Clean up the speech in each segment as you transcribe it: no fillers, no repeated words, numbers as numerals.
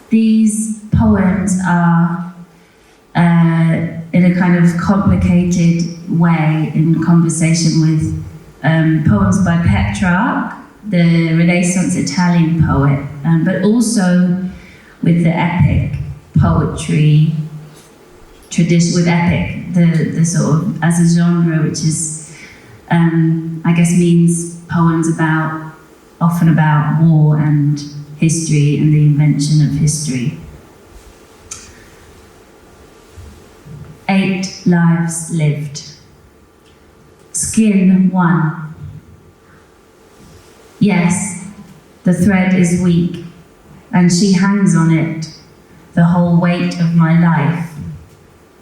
These poems are in a kind of complicated way in conversation with poems by Petrarch, the Renaissance Italian poet, but also with the epic poetry tradition, with epic, the sort of, as a genre, which is, I guess, means poems often about war and history and the invention of history. 8 lives lived. Skin 1. Yes, the thread is weak, and she hangs on it, the whole weight of my life.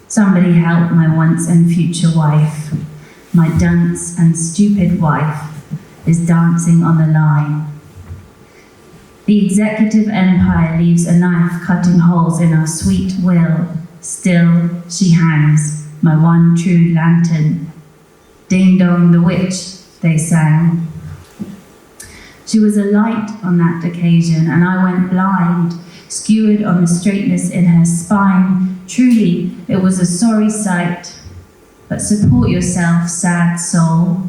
Somebody help my once and future wife. My dunce and stupid wife is dancing on the line. The executive empire leaves a knife cutting holes in our sweet will. Still she hangs, my one true lantern. Ding dong the witch, they sang. She was a light on that occasion, and I went blind, skewered on the straightness in her spine. Truly, it was a sorry sight. But support yourself, sad soul.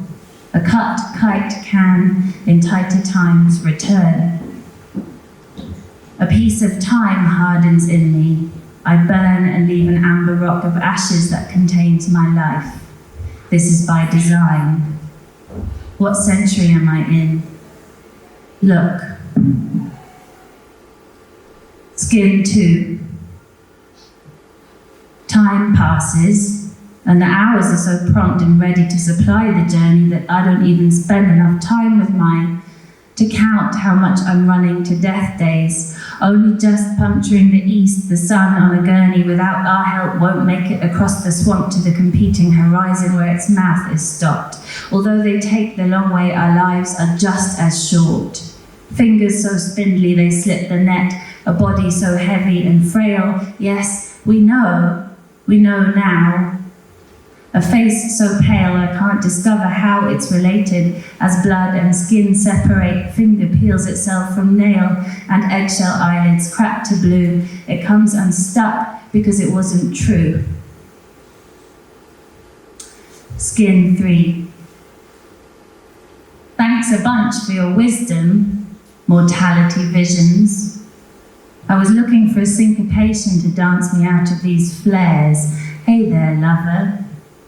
A cut kite can, in tighter times, return. A piece of time hardens in me. I burn and leave an amber rock of ashes that contains my life. This is by design. What century am I in? Look. Skin 2. Time passes, and the hours are so prompt and ready to supply the journey that I don't even spend enough time with mine to count how much I'm running to death days. Only just puncturing the east, the sun on a gurney without our help won't make it across the swamp to the competing horizon where its mouth is stopped. Although they take the long way, our lives are just as short. Fingers so spindly they slip the net, a body so heavy and frail. Yes, we know now. A face so pale I can't discover how it's related. As blood and skin separate, finger peels itself from nail, and eggshell eyelids crack to blue. It comes unstuck because it wasn't true. Skin 3. Thanks a bunch for your wisdom, mortality visions. I was looking for a syncopation to dance me out of these flares. Hey there, lover.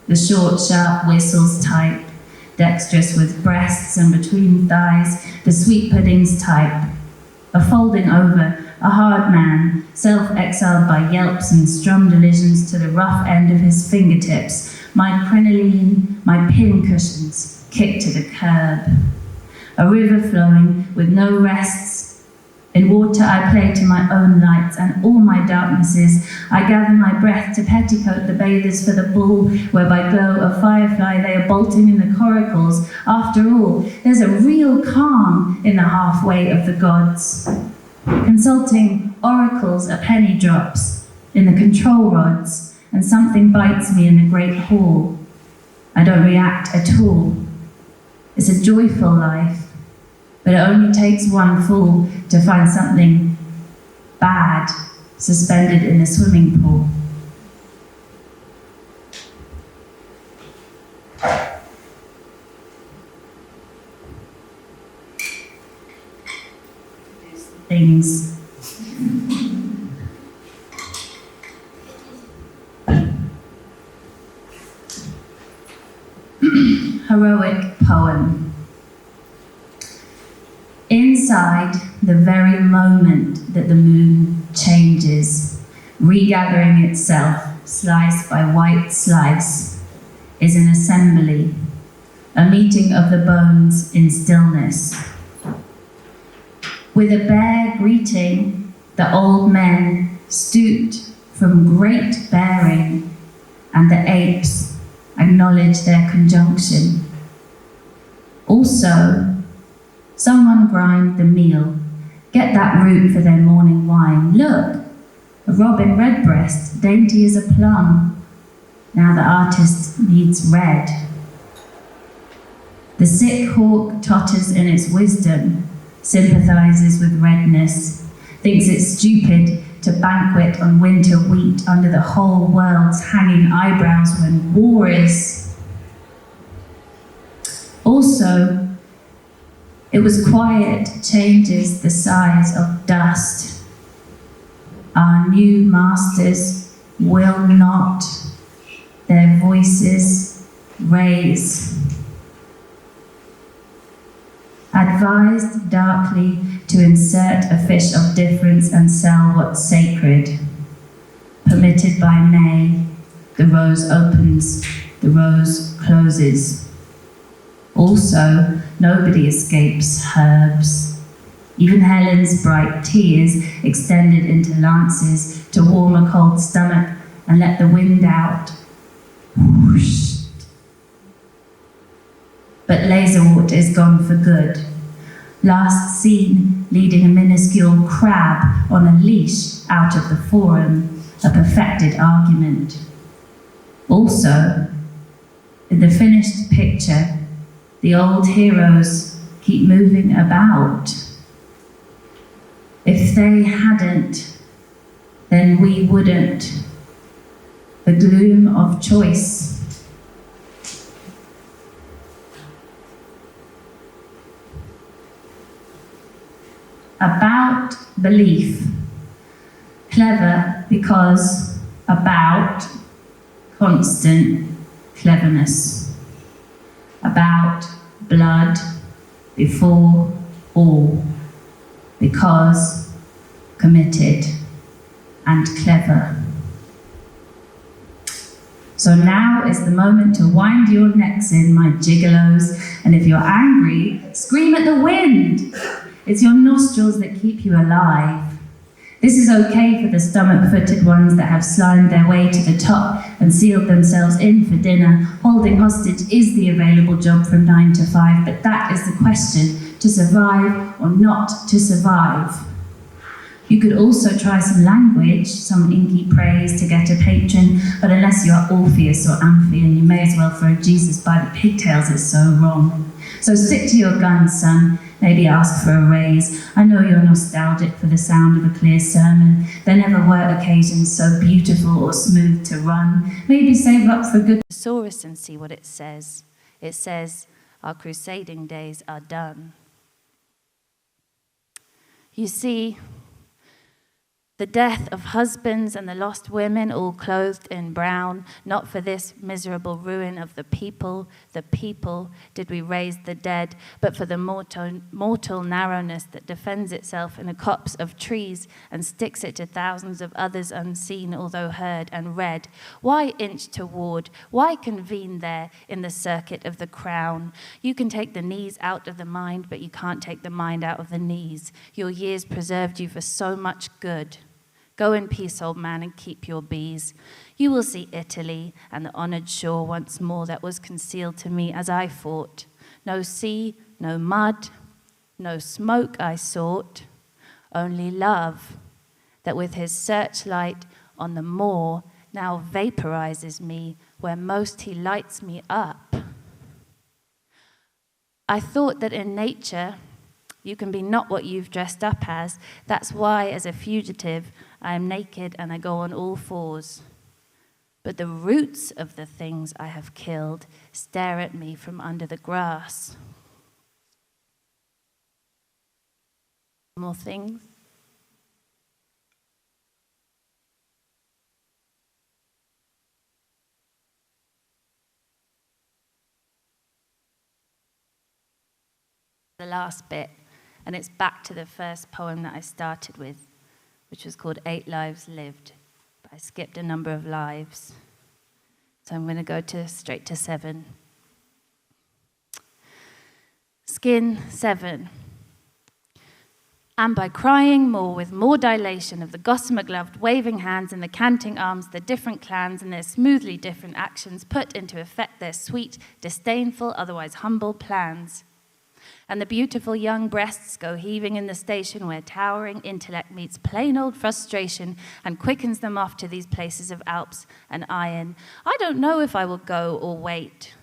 The short, sharp whistles type, dexterous with breasts and between thighs, the sweet puddings type. A folding over, a hard man, self-exiled by yelps and strummed allusions to the rough end of his fingertips. My crinoline, my pin cushions, kicked to the curb. A river flowing with no rests. In water I play to my own lights and all my darknesses. I gather my breath to petticoat the bathers for the bull, where by glow of firefly they are bolting in the coracles. After all, there's a real calm in the halfway of the gods. Consulting oracles are penny drops in the control rods, and something bites me in the great hall. I don't react at all. It's a joyful life. But it only takes one fool to find something bad suspended in the swimming pool. Things. Heroic poem. Inside the very moment that the moon changes, regathering itself, slice by white slice, is an assembly, a meeting of the bones in stillness. With a bare greeting, the old men stooped from great bearing, and the apes acknowledge their conjunction. Also, someone grind the meal, get that root for their morning wine. Look, a robin redbreast, dainty as a plum. Now the artist needs red. The sick hawk totters in its wisdom, sympathizes with redness. thinks it's stupid to banquet on winter wheat under the whole world's hanging eyebrows when war is. Also, it was quiet changes the size of dust. Our new masters will not their voices raise. Advised darkly to insert a fish of difference and sell what's sacred. Permitted by May, the rose opens, the rose closes. Also, nobody escapes herbs. Even Helen's bright tears extended into lances to warm a cold stomach and let the wind out. Whoosh. But Laserwort is gone for good. Last seen leading a minuscule crab on a leash out of the forum, a perfected argument. Also, in the finished picture, the old heroes keep moving about. If they hadn't, then we wouldn't. The gloom of choice. About belief. Clever because about constant cleverness. About blood before all. Because committed and clever. So now is the moment to wind your necks in, my gigolos, and if you're angry, scream at the wind. It's your nostrils that keep you alive. This is okay for the stomach-footed ones that have slimed their way to the top and sealed themselves in for dinner. Holding hostage is the available job from 9 to 5, but that is the question, to survive or not to survive. You could also try some language, some inky praise to get a patron, but unless you're Orpheus or Amphion, you may as well throw Jesus by the pigtails, it's so wrong. So stick to your guns, son. Maybe ask for a raise. I know you're nostalgic for the sound of a clear sermon. There never were occasions so beautiful or smooth to run. Maybe save up for good thesaurus and see what it says. It says, our crusading days are done. You see, the death of husbands and the lost women all clothed in brown, not for this miserable ruin of the people did we raise the dead, but for the mortal narrowness that defends itself in a copse of trees and sticks it to thousands of others unseen, although heard and read. Why inch toward? Why convene there in the circuit of the crown? You can take the knees out of the mind, but you can't take the mind out of the knees. Your years preserved you for so much good. Go in peace, old man, and keep your bees. You will see Italy and the honored shore once more that was concealed to me as I fought. No sea, no mud, no smoke I sought, only love that with his searchlight on the moor now vaporizes me where most he lights me up. I thought that in nature you can be not what you've dressed up as. That's why, as a fugitive, I am naked and I go on all fours. But the roots of the things I have killed stare at me from under the grass. More things? The last bit, and it's back to the first poem that I started with, which was called 8 Lives Lived, but I skipped a number of lives. So I'm going to go straight to 7. Skin 7. And by crying more with more dilation of the gossamer-gloved waving hands and the canting arms, the different clans and their smoothly different actions put into effect their sweet, disdainful, otherwise humble plans. And the beautiful young breasts go heaving in the station where towering intellect meets plain old frustration and quickens them off to these places of Alps and iron. I don't know if I will go or wait.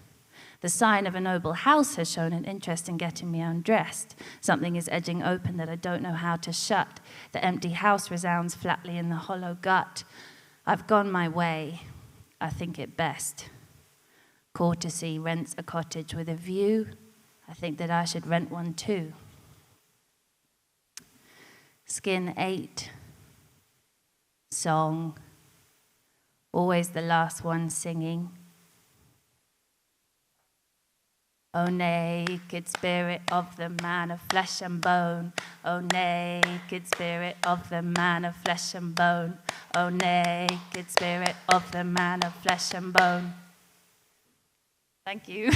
The sign of a noble house has shown an interest in getting me undressed. Something is edging open that I don't know how to shut. The empty house resounds flatly in the hollow gut. I've gone my way. I think it best. Courtesy rents a cottage with a view. I think that I should rent one too. Skin 8. Song. Always the last one singing. O naked spirit of the man of flesh and bone. O naked spirit of the man of flesh and bone. O naked spirit of the man of flesh and bone. Thank you.